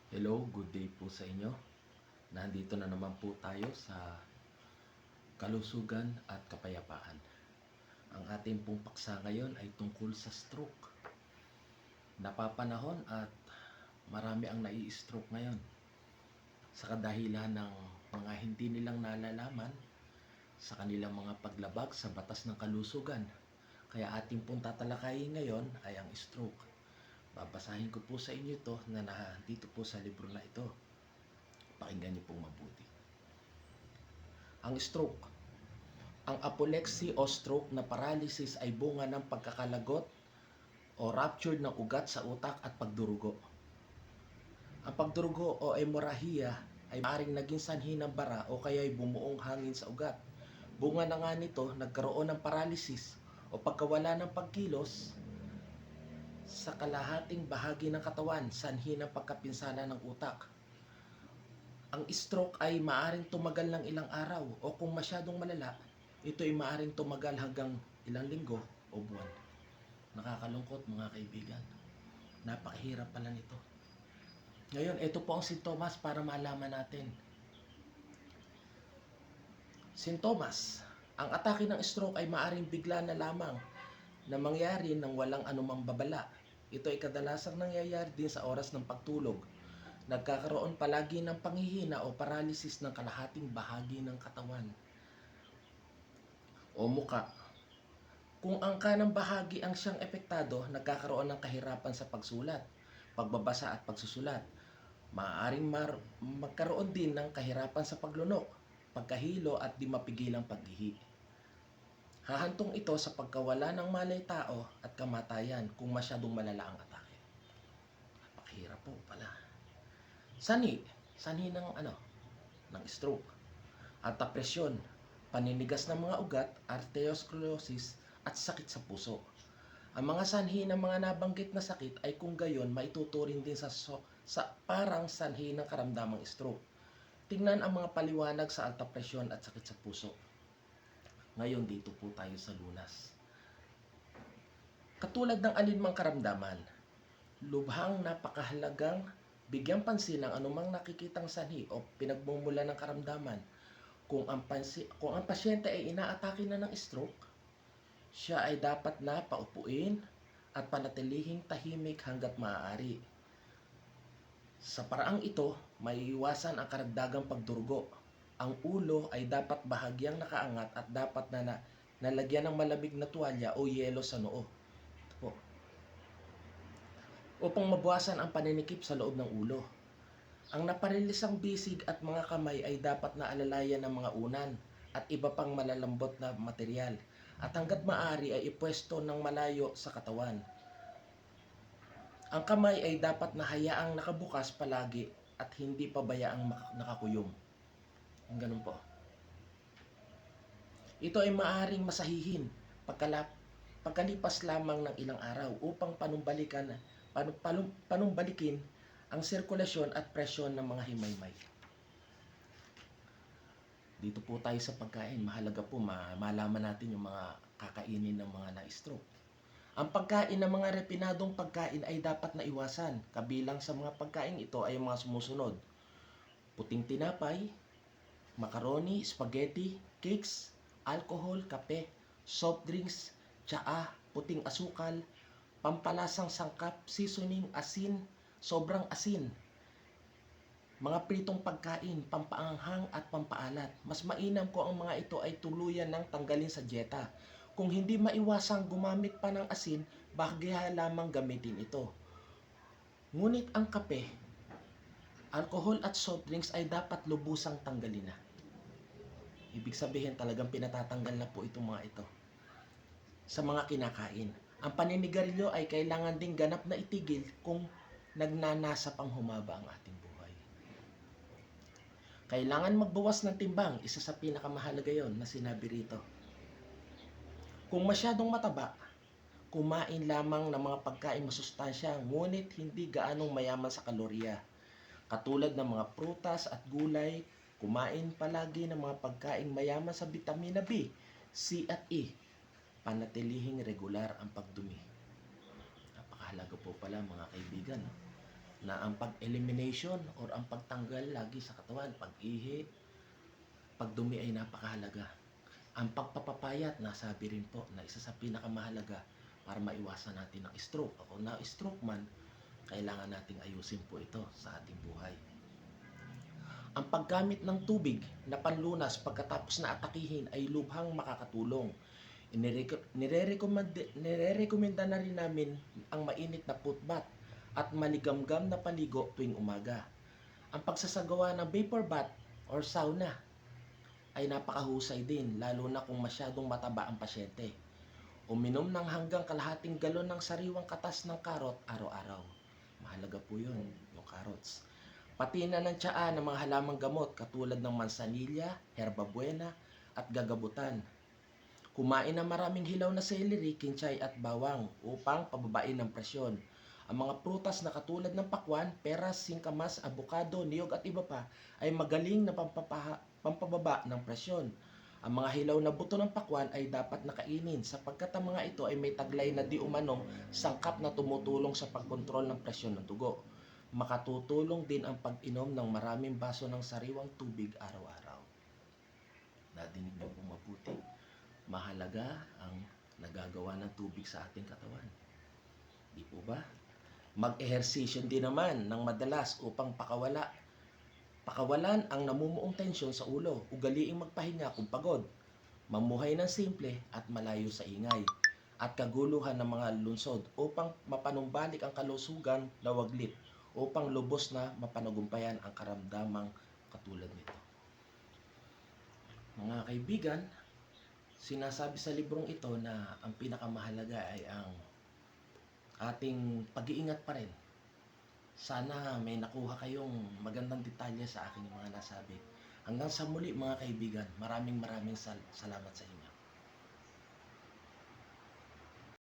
Hello, good day po sa inyo. Nandito na naman po tayo sa kalusugan at kapayapaan. Ang ating pong paksa ngayon ay tungkol sa stroke. Napapanahon at marami ang nai-stroke ngayon sa kadahilan ng mga hindi nilang nalalaman sa kanilang mga paglabag sa batas ng kalusugan. Kaya ating pong tatalakayin ngayon ay ang stroke. Babasahin ko po sa inyo ito na dito po sa libro na ito. Pakinggan niyo pong mabuti. Ang stroke. Ang apoplexy o stroke na paralysis ay bunga ng pagkakalagot o rupture ng ugat sa utak at pagdurugo. Ang pagdurugo o hemorrhagia ay maaaring naging sanhi ng bara o kaya ay bumuong hangin sa ugat. Bunga na nga nito, nagkaroon ng paralysis o pagkawala ng pagkilos sa kalahating bahagi ng katawan, sanhi ng pagkapinsala ng utak. Ang stroke ay maaaring tumagal ng ilang araw o kung masyadong malala, ito ay maaaring tumagal hanggang ilang linggo o buwan. Nakakalungkot mga kaibigan. Napakahirap pala nito. Ngayon, ito po ang sintomas para malaman natin. Sintomas. Ang atake ng stroke ay maaaring bigla na lamang na mangyari nang walang anumang babala. Ito ay kadalasang nangyayari din sa oras ng pagtulog. Nagkakaroon palagi ng panghihina o paralysis ng kalahating bahagi ng katawan o muka. Kung ang kanang bahagi ang siyang epektado, nagkakaroon ng kahirapan sa pagsulat, pagbabasa at pagsusulat. Maaaring magkaroon din ng kahirapan sa paglunok, pagkahilo at di mapigilang paghihi. Hahantong ito sa pagkawala ng malay tao at kamatayan kung masyadong malala ang atake. Napakahirap po pala. Sanhi ng stroke. Alta presyon, paninigas ng mga ugat, arteriosclerosis at sakit sa puso. Ang mga sanhi ng mga nabanggit na sakit ay kung gayon maituturing din sa parang sanhi ng karamdamang stroke. Tingnan ang mga paliwanag sa alta presyon at sakit sa puso. Ngayon dito po tayo sa lunas. Katulad ng alinmang karamdaman, lubhang napakahalagang bigyang pansin ang anumang nakikitang sanhi o pinagmumula ng karamdaman. Kung ang pasyente ay inaatake na ng stroke, siya ay dapat na paupuin at panatilihing tahimik hanggat maaari. Sa paraang ito, maiiwasan ang karagdagang pagdurugo. Ang ulo ay dapat bahagyang nakaangat at dapat na nalagyan ng malamig na tuwalya o yelo sa noo. Upang mabawasan ang paninikip sa loob ng ulo. Ang naparilisang bisig at mga kamay ay dapat na alalayan ng mga unan at iba pang malalambot na material at hanggat maaari ay ipwesto ng malayo sa katawan. Ang kamay ay dapat na hayaang nakabukas palagi at hindi pabayaang nakakuyom. Ganun po. Ito ay maaaring masahihin pagkalipas lamang ng ilang araw upang panumbalikin ang sirkulasyon at presyon ng mga himaymay. Dito po tayo sa pagkain. Mahalaga po malaman natin yung mga kakainin ng mga na-stroke. Ang pagkain ng mga refinadong pagkain ay dapat na iwasan. Kabilang sa mga pagkain ito ay mga sumusunod: puting tinapay, macaroni, spaghetti, cakes, alcohol, kape, soft drinks, tsaa, puting asukal, pampalasang sangkap, seasoning, asin, sobrang asin, mga pritong pagkain, pampaanghang at pampaalat. Mas mainam ko ang mga ito ay tuluyan ng tanggalin sa dieta. Kung hindi maiwasang gumamit pa ng asin, bahagya lamang gamitin ito. Ngunit ang kape, alcohol at soft drinks ay dapat lubusang tanggalin na. Ibig sabihin talagang pinatatanggal na po itong mga ito sa mga kinakain. Ang paninigarilyo ay kailangan ding ganap na itigil kung nagnanasa pang humaba ang ating buhay. Kailangan magbawas ng timbang, isa sa pinakamahalaga yon na sinabi rito. Kung masyadong mataba, kumain lamang ng mga pagkain masustansya ngunit hindi gaanong mayaman sa kalorya. Katulad ng mga prutas at gulay, kumain palagi ng mga pagkain mayaman sa vitamina B, C at E. Panatilihing regular ang pagdumi. Napakahalaga po pala mga kaibigan. na ang pag-elimination or ang pagtanggal lagi sa katawan, pag-ihi, pagdumi ay napakahalaga. Ang pagpapapayat, nasabi rin po na isa sa pinakamahalaga para maiwasan natin ang stroke. Ako na stroke man, kailangan nating ayusin po ito sa ating buhay. Ang paggamit ng tubig na panlunas pagkatapos na atakihin ay lubhang makakatulong. Nirerekomenda na rin namin ang mainit na footbath at maligamgam na paligo tuwing umaga. Ang pagsasagawa ng vapor bath or sauna ay napakahusay din, lalo na kung masyadong mataba ang pasyente. Uminom ng hanggang kalahating galon ng sariwang katas ng karot araw-araw. Mahalaga po yun, yung carrots. Pati na ng tsaa ng mga halamang gamot katulad ng mansanilya, herbabuena at gagabutan. Kumain ng maraming hilaw na celery, kinchay at bawang upang pababain ng presyon. Ang mga prutas na katulad ng pakwan, peras, singkamas, abukado, niyog at iba pa ay magaling na pampababa ng presyon. Ang mga hilaw na buto ng pakwan ay dapat nakainin sapagkat ang mga ito ay may taglay na di umanong sangkap na tumutulong sa pagkontrol ng presyon ng dugo. Makatutulong din ang pag-inom ng maraming baso ng sariwang tubig araw-araw. Nadinig niyo po mabuti. Mahalaga ang nagagawa ng tubig sa ating katawan. Di po ba? Mag-ehersisyo din naman ng madalas upang pakawalan ang namumuong tensyon sa ulo. Ugaliing magpahinga kung pagod. Mamuhay ng simple at malayo sa ingay at kaguluhan ng mga lungsod upang mapanumbalik ang kalusugan na waglit, upang lubos na mapanagumpayan ang karamdamang katulad nito. Mga kaibigan, sinasabi sa librong ito na ang pinakamahalaga ay ang ating pag-iingat pa rin. Sana may nakuha kayong magandang detalye sa aking mga nasabi. Hanggang sa muli mga kaibigan, maraming salamat sa inyo.